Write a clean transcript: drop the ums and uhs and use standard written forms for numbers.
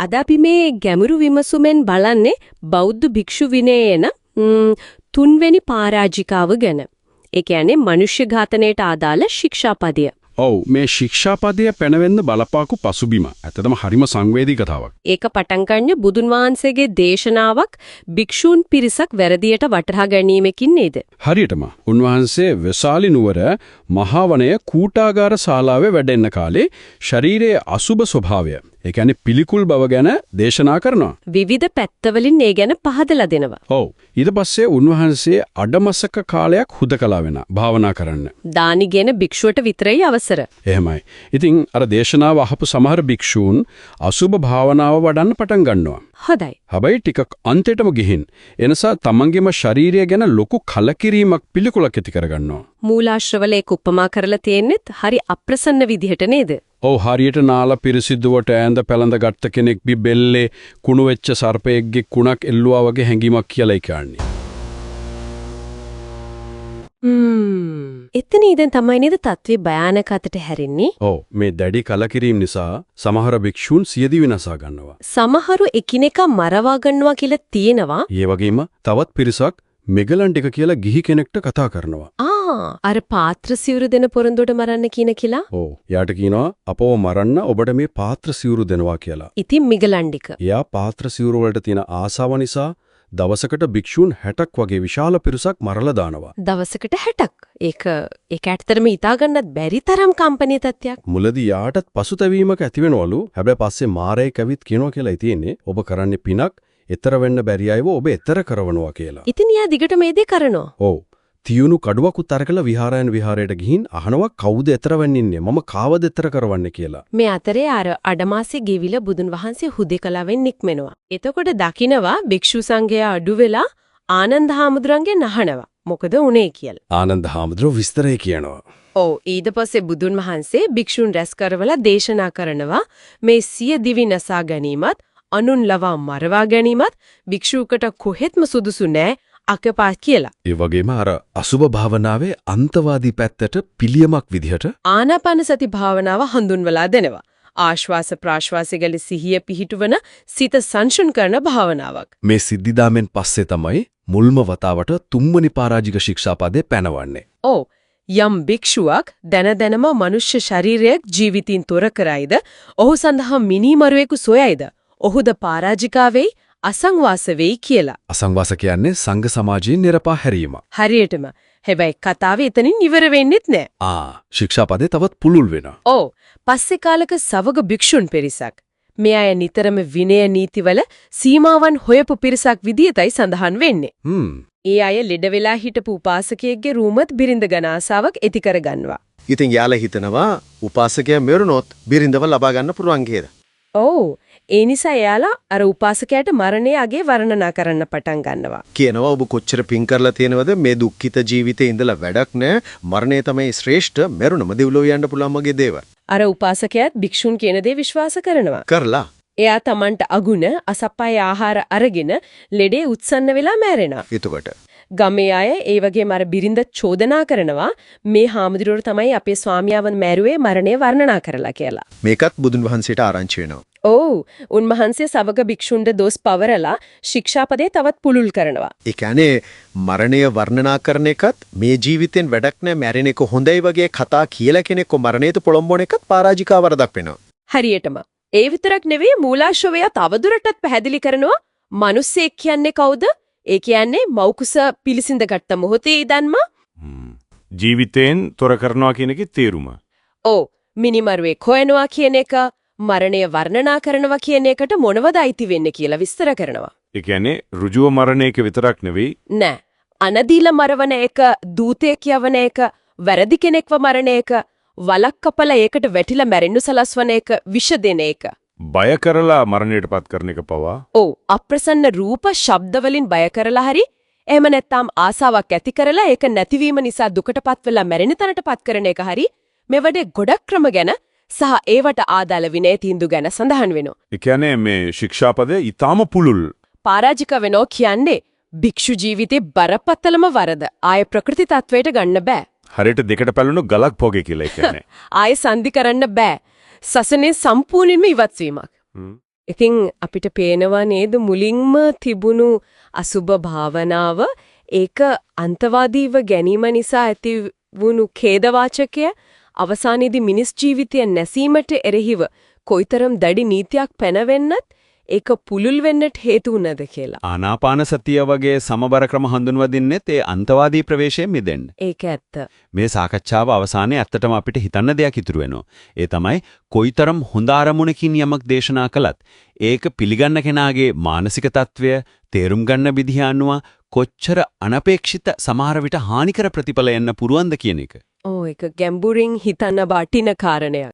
අද අපි මේ ගැඹුරු විමසුමෙන් බලන්නේ බෞද්ධ භික්ෂු විනයේ එන තුන්වෙනි පරාජිකාව ගැන. ඒ කියන්නේ මනුෂ්‍ය ඝාතනයට අදාළ ශික්ෂාපදය. ඔව් මේ ශික්ෂාපදය පැනවෙන්න බලපාකු පසුබිම. ඇත්තටම හරිම සංවේදී කතාවක්. ඒක පටන් ගන්න බුදුන් වහන්සේගේ දේශනාවක් භික්ෂූන් පිරිසක් වැරදියට වටහා ගැනීමකින් නේද? හරියටම. උන්වහන්සේ වෙසාලි නුවර මහා වනය කූටාගාර ශාලාවේ වැඩෙන්න කාලේ ශරීරයේ අසුබ ස්වභාවය, ඒ කියන්නේ පිළිකුල් බව ගැන දේශනා කරනවා. විවිධ පැත්තවලින් ඒ ගැන පහදලා දෙනවා. ඔව්. ඊට පස්සේ උන්වහන්සේ අඩමසක කාලයක් හුදකලා වෙන භාවනා කරන්න. දානිගෙන භික්ෂුවට විතරයි අවසර. එහෙමයි. ඉතින් අර දේශනාව අහපු සමහර භික්ෂූන් අසුබ භාවනාව වඩන්න පටන් ගන්නවා. හොඳයි. හැබැයි ටිකක් අන්තිමටම ගිහින් එනසා තමන්ගේම ශාරීරිය ගැන ලොකු කලකිරීමක් පිළිකුලක් ඇති කරගන්නවා. මූලාශ්‍රවල ඒක උපමා කරලා තියෙන්නෙත් හරි අප්‍රසන්න විදිහට නේද? ඔව් හරියට නාල පිරිසිදුවට ඈඳ පැලඳ ගත්ත කෙනෙක් බෙල්ලේ කුණු වෙච්ච සර්පයෙක්ගේ කුණක් එල්ලුවා වගේ හැඟීමක් කියලා කියන්නේ. එතන ඉඳන් තමයි නේද තත්ත්වේ භයානක අතට හැරෙන්නේ. ඔව් මේ දැඩි කලකිරීම නිසා සමහර භික්ෂූන් සියදිවි නසා ගන්නවා. සමහරු එකිනෙකා මරවා ගන්නවා කියලා තියෙනවා. ඒ වගේම තවත් පිරිසක් මෙගලන්ටික කියලා ගිහි කෙනෙක්ට කතා කරනවා. අර පාත්‍ර සිවුරු දෙන පොරොන්දුවට මරන්න කියන කියලා. ඔව් යාට කියනවා අපව මරන්න ඔබට මේ පාත්‍ර සිවුරු දෙනවා කියලා. ඉතින් මිගලන්ඩික. එයා පාත්‍ර සිවුරු වලට තියෙන ආසාව නිසා දවසකට භික්ෂූන් 60ක් වගේ විශාල පිරිසක් මරලා දානවා. දවසකට 60ක්. ඒක ඇත්තටම හිතා ගන්නත් බැරි තරම් කම්පණී තත්ත්වයක්. මුලදී යාටත් පසුතැවීමක් ඇති වෙනවලු. හැබැයි පස්සේ මාරේ කවිත් කියනවා කියලා තියෙන්නේ ඔබ කරන්නේ පිනක්, ඊතර වෙන්න බැරි අයව ඔබ ඊතර කරවනවා කියලා. ඉතින් යා දිගට මේ දේ කරනවා. ඔව්. තියුණු කඩුවකුත් අරකලා විහාරයන් විහාරයට ගිහින් අහනවා කවුද ඊතර වෙන්නේ? මම කාවද ඊතර කරවන්නේ කියලා. මේ අතරේ අර අඩමාසේ ගෙවිල බුදුන් වහන්සේ හුදේකලාවෙන් නික්මෙනවා. එතකොට දකින්නවා භික්ෂු සංඝයා අඩු වෙලා ආනන්ද හාමුදුරන්ගෙන් අහනවා. මොකද උනේ කියලා. ආනන්ද හාමුදුරුවෝ විස්තරය කියනවා. ඔව් ඊට පස්සේ බුදුන් වහන්සේ භික්ෂුන් රැස් කරවලා දේශනා කරනවා මේ සිය දිවි නසා ගැනීමත් අනුන් ලවා මරවා ගැනීමත් භික්ෂුවකට කොහෙත්ම සුදුසු නෑ අකපා කියලා. ඒ වගේම අර අසුබ භාවනාවේ අන්තවාදී පැත්තට පිළියමක් විදිහට ආනාපාන සති භාවනාව හඳුන්වලා දෙනවා. ආශ්වාස ප්‍රාශ්වාසයේගල සිහිය පිහිටුවන සිත සංසුන් කරන භාවනාවක්. මේ සිද්ධිදාමෙන් පස්සේ තමයි මුල්ම වතාවට තුන්වෙනි පරාජික ශික්ෂාපදේ පැනවන්නේ. ඔව් යම් භික්ෂුවක් දැනම මනුෂ්‍ය ශරීරයක් ජීවිතින් තොර කරයිද ඔහු සඳහා මිනිමරුවෙකු සොයයිද ඔහුද පරාජිකා වෙයි අසංවාස වෙයි කියලා. අසංවාස කියන්නේ සංඝ සමාජයෙන් නිරපා හැරීම. හරියටම. හැබැයි කතාව එතනින් ඉවර වෙන්නෙත් නෑ. ශික්ෂාපදේ තවත් පුළුල් වෙනවා. ඔව්. පස්සේ කාලක සවග භික්ෂුන් පිරිසක්. මේ අය නිතරම විනය නීතිවල සීමාවන් හොයපු පිරිසක් විදියටයි සඳහන් වෙන්නේ. ඒ අය ලෙඩ වෙලා හිටපු උපාසකයෙක්ගේ රූමත් බිරිඳ ගන්න ආසාවක් ඇති කරගන්නවා. ඉතින් යාලා හිතනවා උපාසකයා මෙරුණොත් බිරිඳව ලබා ගන්න පුළුවන් කියලා. ඔව්. ඒ නිසා එයාලා අර උපාසකයාට මරණය අගේ වර්ණනා කරන්න පටන් ගන්නවා. කියනවා ඔබ කොච්චර පින් කරලා තියෙනවද මේ දුක්ඛිත ජීවිතේ ඉඳලා වැඩක් නැහැ. මරණය තමයි ශ්‍රේෂ්ඨ. මෙරුණම දෙව්ලොව යන්න පුළුවන් මගේ දේව. අර උපාසකයාත් භික්ෂුන් කියන දේ විශ්වාස කරනවා. කරලා එයා Tamanට අගුණ අසප්පාය ආහාර අරගෙන ලෙඩේ උත්සන්න වෙලා මැරෙනවා. එතකොට ගමේ අය ඒ වගේම අර බිරිඳ චෝදනා කරනවා මේ හාමුදුරුවෝ තමයි අපේ ස්වාමියාවන් මැරුවේ මරණය වර්ණනා කරලා කියලා. මේකත් බුදුන් වහන්සේට ආරංචි වෙනවා. ඔව් උන්වහන්සේ සවක භික්ෂුන්ට දොස් පවරලා ශික්ෂාපදේ තවත් පුළුල් කරනවා. ඒ කියන්නේ මරණය වර්ණනා කරන එකත් මේ ජීවිතෙන් වැඩක් නැහැ මැරෙන එක හොඳයි වගේ කතා කියලා කෙනෙක්ව මරණයට පොළඹවන එකත් පරාජිකා වරදක් වෙනවා. හරියටම. ඒ විතරක් නෙවෙයි මූලාශ්‍රවය තවදුරටත් පැහැදිලි කරනවා මිනිස්සෙක් කියන්නේ කවුද? ඒ කියන්නේ මෞකුස පිළිසිඳ ගත්ත මොහොතේ ඉඳන්ම ජීවිතයෙන් තොර කරනවා කියන එකේ තේරුම. ඔව් මිනිමරුවේ කොයනවා කියන එක මරණය වර්ණනා කරනවා කියන එකට මොනවද අයිති වෙන්නේ කියලා විස්තර කරනවා. ඒ කියන්නේ ඍජුව මරණ එක විතරක් නෙවෙයි. නෑ. අනදීල මරවන එක, දූතයෙක් යවන එක, වැරදි කෙනෙක්ව මරණ එක, වලක් කපලා ඒකට වැටිලා මැරෙන්න සලස්වන එක, විෂ දෙන එක. බය කරලා මරණයටපත් කරන එක පවා. ඔව් අප්‍රසන්න රූප ශබ්ද වලින් බය කරලා හරි එහෙම නැත්නම් ආසාවක් ඇති කරලා ඒක නැතිවීම නිසා දුකටපත් වෙලා මැරෙන තැනටපත් කරන එක හරි මේ වගේ ගොඩක් ක්‍රම ගැන සහ ඒවට ආදාළ විනය තීන්දුව ගැන සඳහන් වෙනවා. ඒ කියන්නේ මේ ශික්ෂාපදේ ඊටාම පුළුල්. පරාජික වෙනෝ කියන්නේ භික්ෂු ජීවිතේ බරපතලම වරද ආය ප්‍රකෘති තත්වයට ගන්න බෑ. හරියට දෙකට පැලුණු ගලක් පොගේ කියලා කියන්නේ. ආය සංදි කරන්න බෑ. සසනේ සම්පූර්ණයෙන්ම ඉවත් වීමක්. ඉතින් අපිට පේනවා නේද මුලින්ම තිබුණු අසුබ භාවනාව ඒක අන්තවාදීව ගැනීම නිසා ඇති වුණු ඛේදවාචකය අවසානයේදී මිනිස් ජීවිතය නැසීමට එරෙහිව කොයිතරම් දැඩි නීතියක් පැනවෙන්නත් ඒක පුළුල් වෙන්නට හේතු වුණාද කියලා. ආනාපාන සතිය වගේ සමබර ක්‍රම හඳුන්වා දෙන්නෙත් ඒ අන්තවාදී ප්‍රවේශයෙන් මිදෙන්න. ඒක ඇත්ත. මේ සාකච්ඡාව අවසානයේ ඇත්තටම අපිට හිතන්න දෙයක් ඉතුරු වෙනවා. ඒ තමයි කොයිතරම් හොඳ අරමුණකින් යමක් දේශනා කළත් ඒක පිළිගන්න කෙනාගේ මානසික තත්වය තේරුම් ගන්න විදිහ අනුව කොච්චර අනපේක්ෂිත සමහර විට හානිකර ප්‍රතිඵල එන්න පුරුවන්ද කියන එක. ඒක ගැඹුරින් හිතන්න වටින කාරණයක්.